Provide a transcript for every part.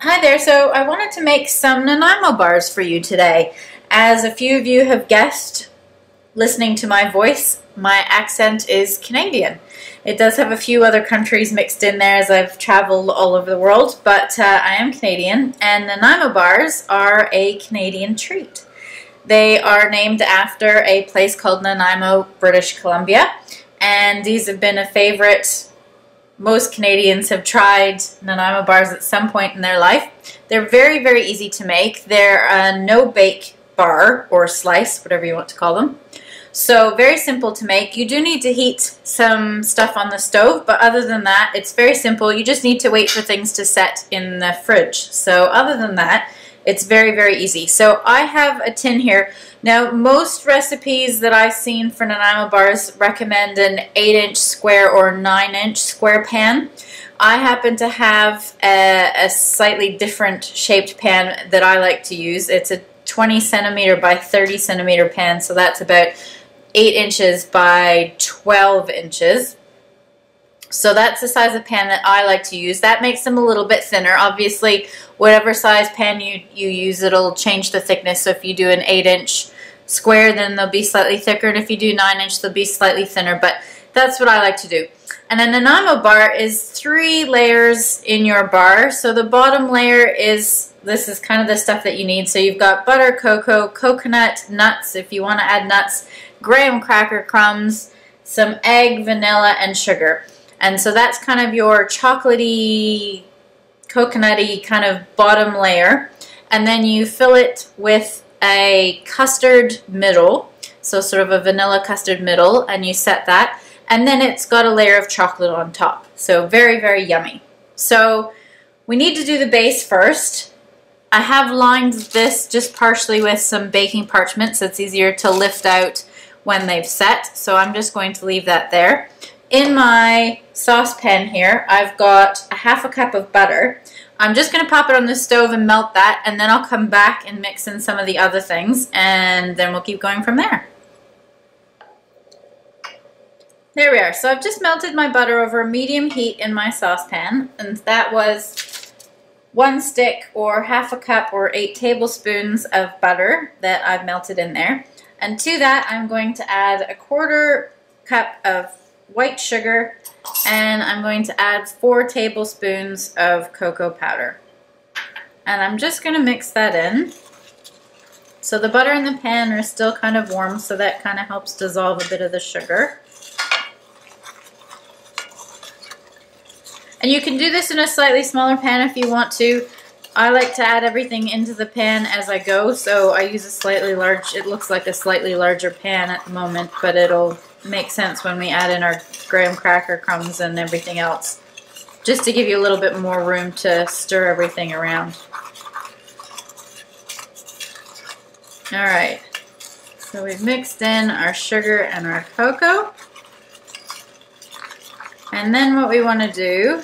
Hi there, so I wanted to make some Nanaimo bars for you today. As a few of you have guessed, listening to my voice, my accent is Canadian. It does have a few other countries mixed in there as I've traveled all over the world, but I am Canadian, and Nanaimo bars are a Canadian treat. They are named after a place called Nanaimo, British Columbia, and these have been a favorite. Most Canadians have tried Nanaimo bars at some point in their life. They're very, very easy to make. They're a no-bake bar or slice, whatever you want to call them. So very simple to make. You do need to heat some stuff on the stove, but other than that, it's very simple. You just need to wait for things to set in the fridge. So other than that, it's very, very easy. So I have a tin here. Now, most recipes that I've seen for Nanaimo bars recommend an 8-inch square or 9-inch square pan. I happen to have a slightly different shaped pan that I like to use. It's a 20 centimeter by 30 centimeter pan, so that's about 8 inches by 12 inches. So that's the size of pan that I like to use. That makes them a little bit thinner. Obviously, whatever size pan you use, it'll change the thickness. So if you do an 8-inch square, then they'll be slightly thicker. And if you do 9-inch, they'll be slightly thinner. But that's what I like to do. And a Nanaimo bar is 3 layers in your bar. So the bottom layer is, this is kind of the stuff that you need. So you've got butter, cocoa, coconut, nuts, if you want to add nuts, graham cracker crumbs, some egg, vanilla, and sugar. And so that's kind of your chocolatey, coconutty kind of bottom layer. And then you fill it with a custard middle, so sort of a vanilla custard middle, and you set that. And then it's got a layer of chocolate on top. So very, very yummy. So we need to do the base first. I have lined this just partially with some baking parchment, so it's easier to lift out when they've set. So I'm just going to leave that there. In my saucepan here, I've got a half a cup of butter. I'm just going to pop it on the stove and melt that, and then I'll come back and mix in some of the other things, and then we'll keep going from there. There we are. So I've just melted my butter over medium heat in my saucepan, and that was 1 stick or half a cup or 8 tablespoons of butter that I've melted in there. And to that, I'm going to add a 1/4 cup of white sugar, and I'm going to add 4 tablespoons of cocoa powder. And I'm just going to mix that in. So the butter and the pan are still kind of warm, so that kind of helps dissolve a bit of the sugar. And you can do this in a slightly smaller pan if you want to. I like to add everything into the pan as I go, so I use a slightly large, it looks like a slightly larger pan at the moment, but it'll make sense when we add in our graham cracker crumbs and everything else, just to give you a little bit more room to stir everything around. Alright, so we've mixed in our sugar and our cocoa, and then what we want to do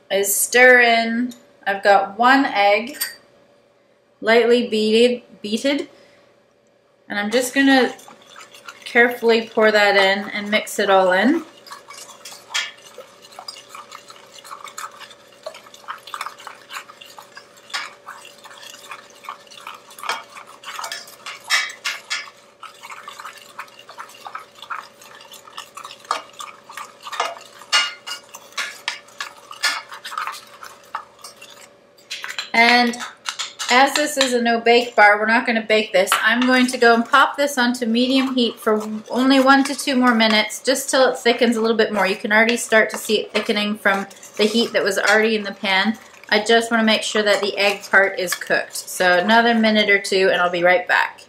is stir in. I've got 1 egg, lightly beaten, and I'm just going to carefully pour that in and mix it all in. And as this is a no-bake bar, we're not going to bake this. I'm going to go and pop this onto medium heat for only 1 to 2 more minutes, just till it thickens a little bit more. You can already start to see it thickening from the heat that was already in the pan. I just want to make sure that the egg part is cooked. So another minute or 2, and I'll be right back.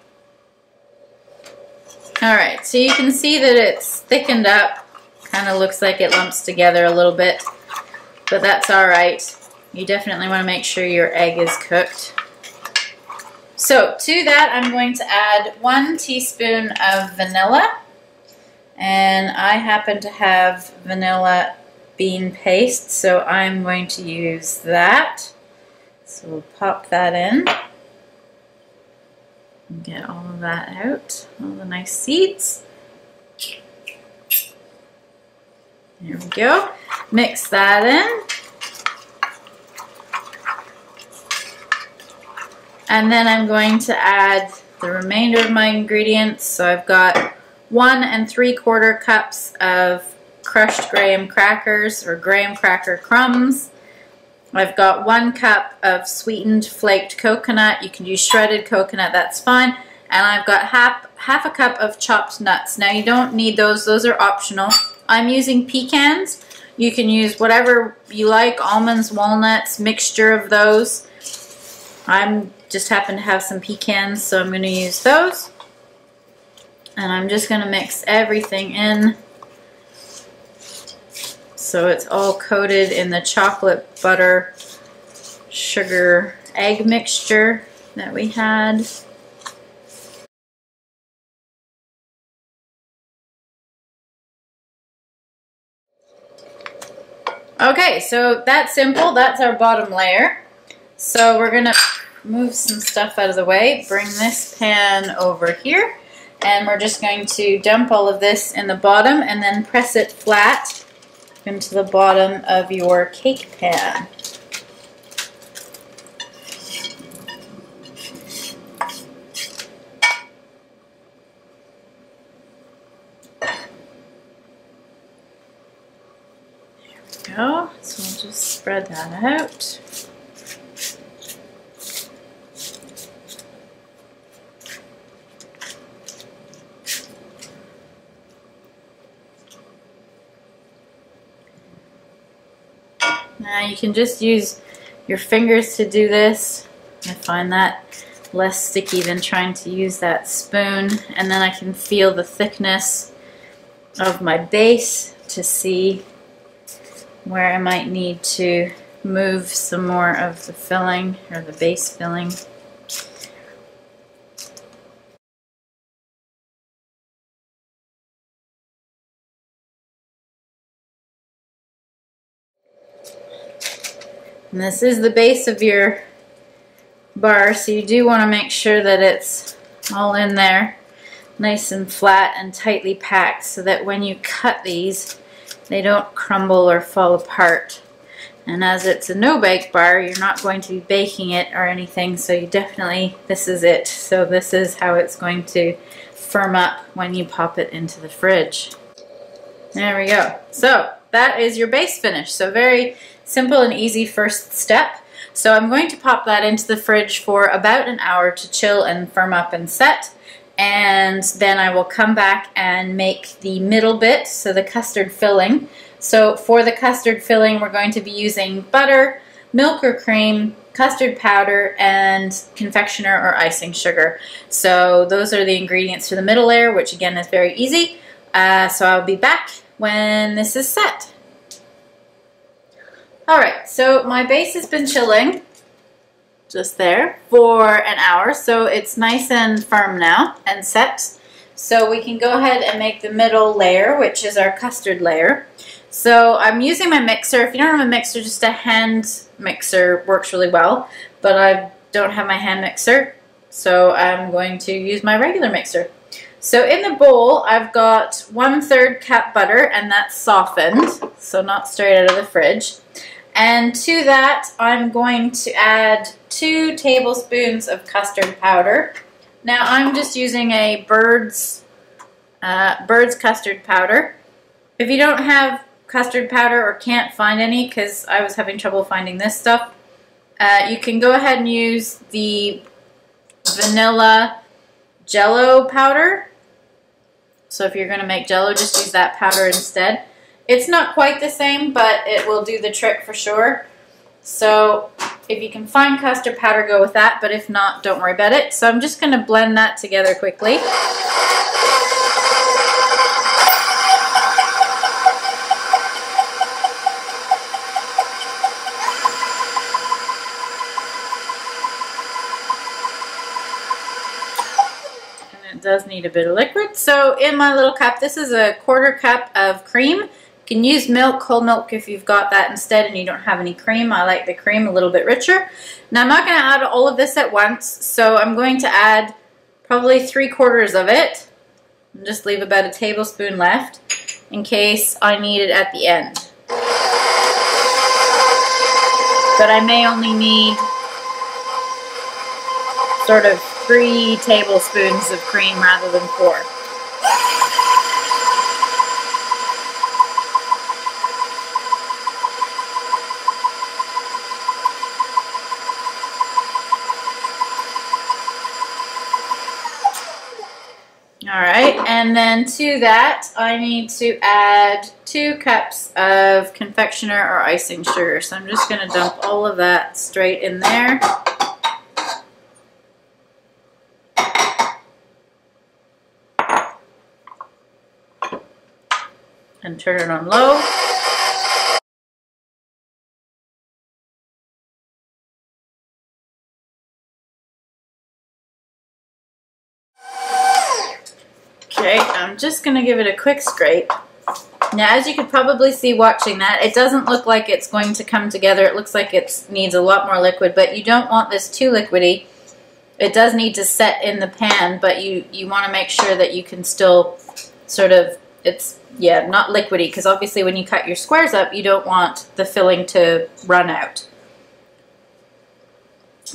Alright, so you can see that it's thickened up. Kind of looks like it lumps together a little bit, but that's alright. You definitely want to make sure your egg is cooked. So to that, I'm going to add 1 teaspoon of vanilla, and I happen to have vanilla bean paste, so I'm going to use that. So we'll pop that in and get all of that out, all the nice seeds. There we go. Mix that in. And then I'm going to add the remainder of my ingredients. So I've got 1 3/4 cups of crushed graham crackers or graham cracker crumbs. I've got 1 cup of sweetened flaked coconut. You can use shredded coconut, that's fine. And I've got half a cup of chopped nuts. Now you don't need those are optional. I'm using pecans. You can use whatever you like, almonds, walnuts, mixture of those. I'm just happen to have some pecans, so I'm going to use those. And I'm just going to mix everything in so it's all coated in the chocolate, butter, sugar, egg mixture that we had. Okay, so that's simple. That's our bottom layer. So we're going to move some stuff out of the way, bring this pan over here, and we're just going to dump all of this in the bottom and then press it flat into the bottom of your cake pan. Go. So we'll just spread that out. Now you can just use your fingers to do this. I find that less sticky than trying to use that spoon. And then I can feel the thickness of my base to see where I might need to move some more of the filling or the base filling. And this is the base of your bar, so you do want to make sure that it's all in there nice and flat and tightly packed so that when you cut these they don't crumble or fall apart. And as it's a no-bake bar, you're not going to be baking it or anything, so you definitely, this is it. So this is how it's going to firm up when you pop it into the fridge. There we go. So that is your base finish. So very simple and easy first step. So I'm going to pop that into the fridge for about an hour to chill and firm up and set. And then I will come back and make the middle bit, so the custard filling. So for the custard filling, we're going to be using butter, milk or cream, custard powder, and confectioner or icing sugar. So those are the ingredients for the middle layer, which again is very easy. So I'll be back when this is set. Alright, so my base has been chilling just there for an hour, so it's nice and firm now and set. So we can go ahead and make the middle layer, which is our custard layer. So I'm using my mixer. If you don't have a mixer, just a hand mixer works really well, but I don't have my hand mixer, so I'm going to use my regular mixer. So in the bowl, I've got 1/3 cup butter, and that's softened, so not straight out of the fridge. And to that, I'm going to add 2 tablespoons of custard powder. Now I'm just using a Bird's custard powder. If you don't have custard powder or can't find any, because I was having trouble finding this stuff, you can go ahead and use the vanilla Jello powder. So if you're going to make Jello, just use that powder instead. It's not quite the same, but it will do the trick for sure. So if you can find custard powder, go with that, but if not, don't worry about it. So I'm just going to blend that together quickly. And it does need a bit of liquid. So in my little cup, this is a 1/4 cup of cream. You can use milk, whole milk if you've got that instead and you don't have any cream. I like the cream a little bit richer. Now I'm not going to add all of this at once, so I'm going to add probably 3/4 of it and just leave about a tablespoon left in case I need it at the end. But I may only need sort of 3 tablespoons of cream rather than 4. Alright, and then to that I need to add 2 cups of confectioner or icing sugar. So I'm just going to dump all of that straight in there. And turn it on low. Okay, I'm just going to give it a quick scrape. Now, as you could probably see watching that, it doesn't look like it's going to come together. It looks like it needs a lot more liquid, but you don't want this too liquidy. It does need to set in the pan, but you want to make sure that you can still sort of, it's, yeah, not liquidy, because obviously when you cut your squares up, you don't want the filling to run out.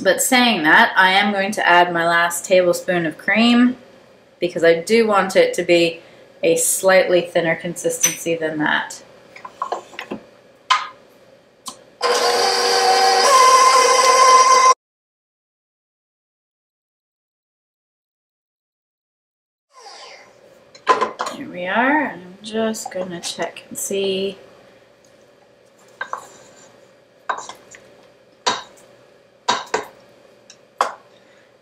But saying that, I am going to add my last tablespoon of cream, because I do want it to be a slightly thinner consistency than that. Here we are, and I'm just going to check and see.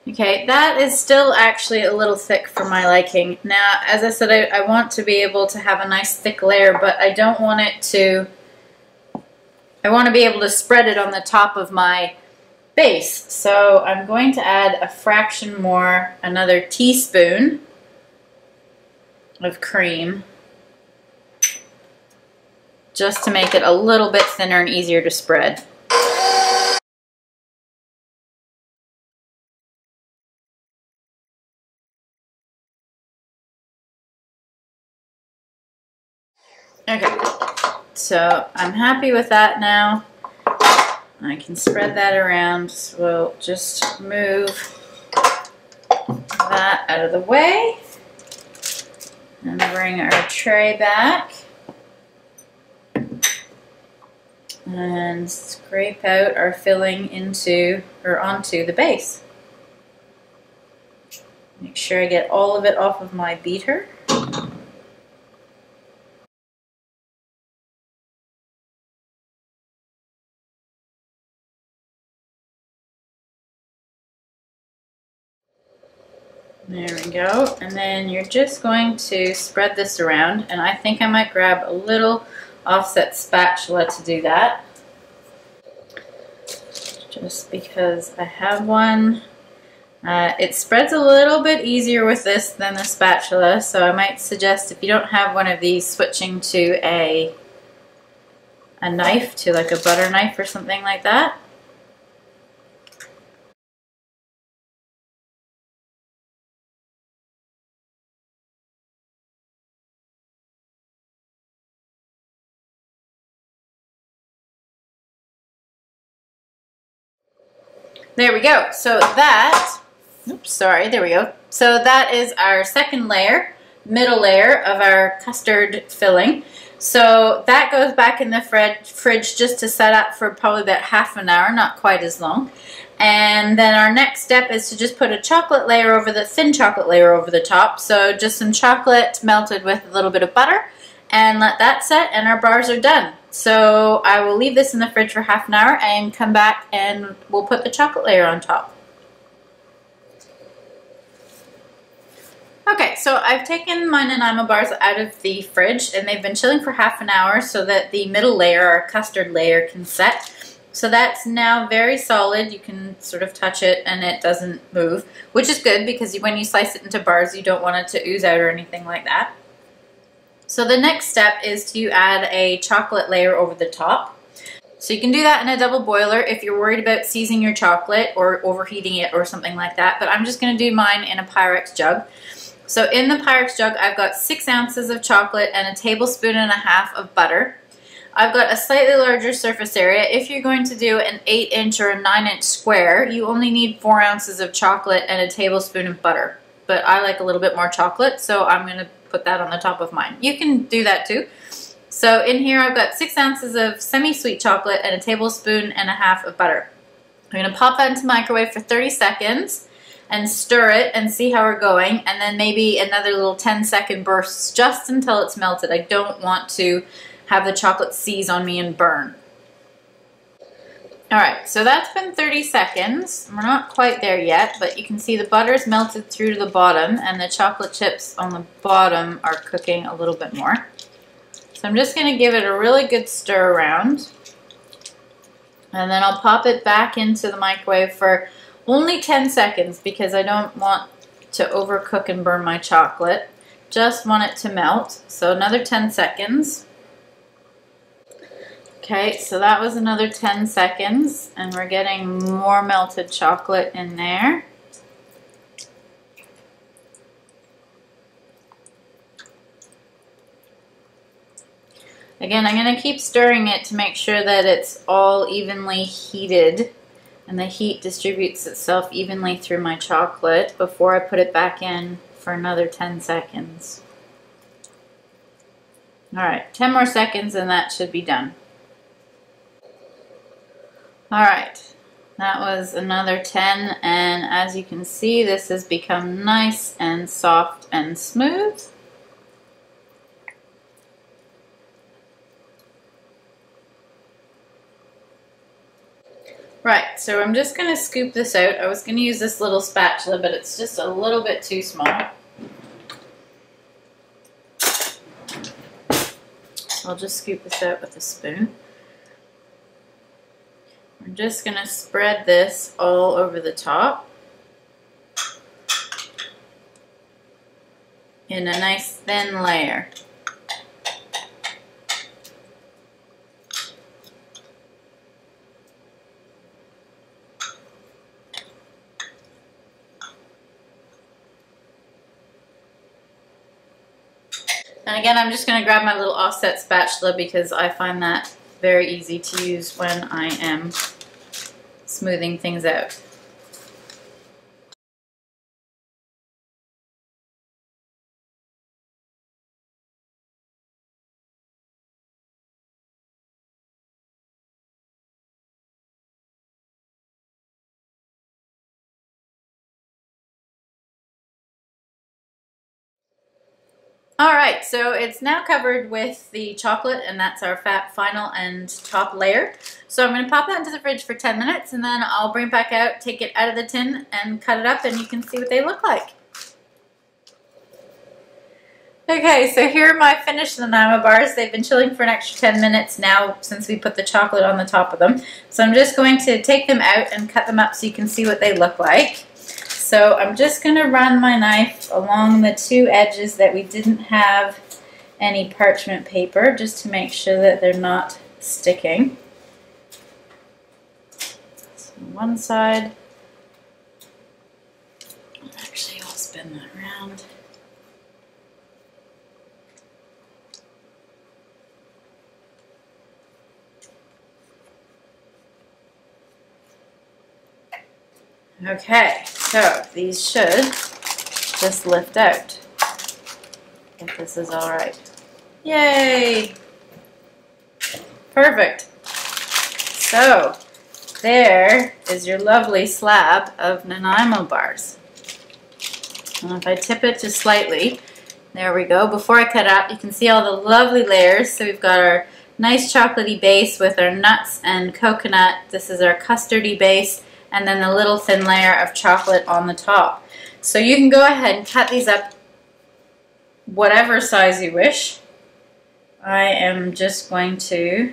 Okay, that is still actually a little thick for my liking. Now, as I said, I want to be able to have a nice thick layer, but I don't want it to, I want to be able to spread it on the top of my base. So I'm going to add a fraction more, another teaspoon of cream, just to make it a little bit thinner and easier to spread. Okay, so I'm happy with that now. I can spread that around, so we'll just move that out of the way and bring our tray back and scrape out our filling into or onto the base. Make sure I get all of it off of my beater. There we go, and then you're just going to spread this around, and I think I might grab a little offset spatula to do that, just because I have one. It spreads a little bit easier with this than the spatula, so I might suggest if you don't have one of these, switching to a knife, to like a butter knife or something like that. There we go. So that, oops, sorry, there we go. So that is our second layer, middle layer of our custard filling. So that goes back in the fridge just to set up for probably about half an hour, not quite as long. And then our next step is to just put a chocolate layer over the, thin chocolate layer over the top. So just some chocolate melted with a little bit of butter, and let that set, and our bars are done. So I will leave this in the fridge for half an hour and come back and we'll put the chocolate layer on top. Okay, so I've taken my Nanaimo bars out of the fridge and they've been chilling for half an hour so that the middle layer, our custard layer, can set. So that's now very solid. You can sort of touch it and it doesn't move, which is good because when you slice it into bars, you don't want it to ooze out or anything like that. So the next step is to add a chocolate layer over the top. So you can do that in a double boiler if you're worried about seizing your chocolate or overheating it or something like that, but I'm just going to do mine in a Pyrex jug. So in the Pyrex jug, I've got 6 ounces of chocolate and a tablespoon and a half of butter. I've got a slightly larger surface area. If you're going to do an 8-inch or a 9-inch square, you only need 4 ounces of chocolate and a tablespoon of butter. But I like a little bit more chocolate, so I'm going to put that on the top of mine. You can do that too. So in here I've got 6 ounces of semi-sweet chocolate and a tablespoon and a half of butter. I'm going to pop that into the microwave for 30 seconds and stir it and see how we're going, and then maybe another little 10-second bursts just until it's melted. I don't want to have the chocolate seize on me and burn. Alright, so that's been 30 seconds. We're not quite there yet, but you can see the butter's melted through to the bottom and the chocolate chips on the bottom are cooking a little bit more. So I'm just going to give it a really good stir around. And then I'll pop it back into the microwave for only 10 seconds because I don't want to overcook and burn my chocolate. Just want it to melt. So another 10 seconds. Okay, so that was another 10 seconds, and we're getting more melted chocolate in there. Again, I'm going to keep stirring it to make sure that it's all evenly heated and the heat distributes itself evenly through my chocolate before I put it back in for another 10 seconds. Alright, 10 more seconds and that should be done. Alright, that was another 10, and as you can see, this has become nice and soft and smooth. Right, so I'm just going to scoop this out. I was going to use this little spatula, but it's just a little bit too small. So I'll just scoop this out with a spoon. I'm just going to spread this all over the top in a nice thin layer. And again, I'm just going to grab my little offset spatula because I find that very easy to use when I am smoothing things out. Alright, so it's now covered with the chocolate, and that's our final and top layer. So I'm going to pop that into the fridge for 10 minutes and then I'll bring it back out, take it out of the tin and cut it up, and you can see what they look like. Okay, so here are my finished Nanaimo bars. They've been chilling for an extra 10 minutes now since we put the chocolate on the top of them. So I'm just going to take them out and cut them up so you can see what they look like. So I'm just going to run my knife along the two edges that we didn't have any parchment paper, just to make sure that they're not sticking. So one side. Actually, I'll spin that around. Okay, so these should just lift out, if this is alright. Yay! Perfect. So, there is your lovely slab of Nanaimo bars. And if I tip it just slightly, there we go. Before I cut out, you can see all the lovely layers. So we've got our nice chocolatey base with our nuts and coconut. This is our custardy base. And then the little thin layer of chocolate on the top. So you can go ahead and cut these up whatever size you wish. I am just going to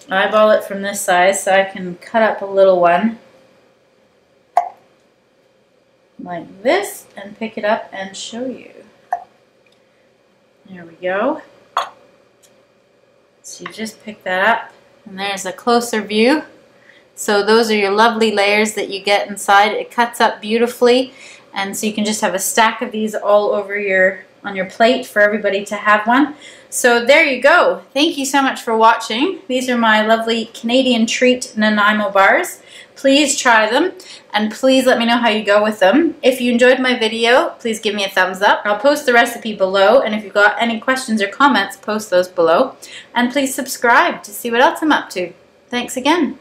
eyeball it from this size so I can cut up a little one like this and pick it up and show you. There we go. So you just pick that up, and there's a closer view. So those are your lovely layers that you get inside. It cuts up beautifully, and so you can just have a stack of these all over your on your plate for everybody to have one. So there you go. Thank you so much for watching. These are my lovely Canadian treat Nanaimo bars. Please try them, and please let me know how you go with them. If you enjoyed my video, please give me a thumbs up. I'll post the recipe below, and if you've got any questions or comments, post those below. And please subscribe to see what else I'm up to. Thanks again.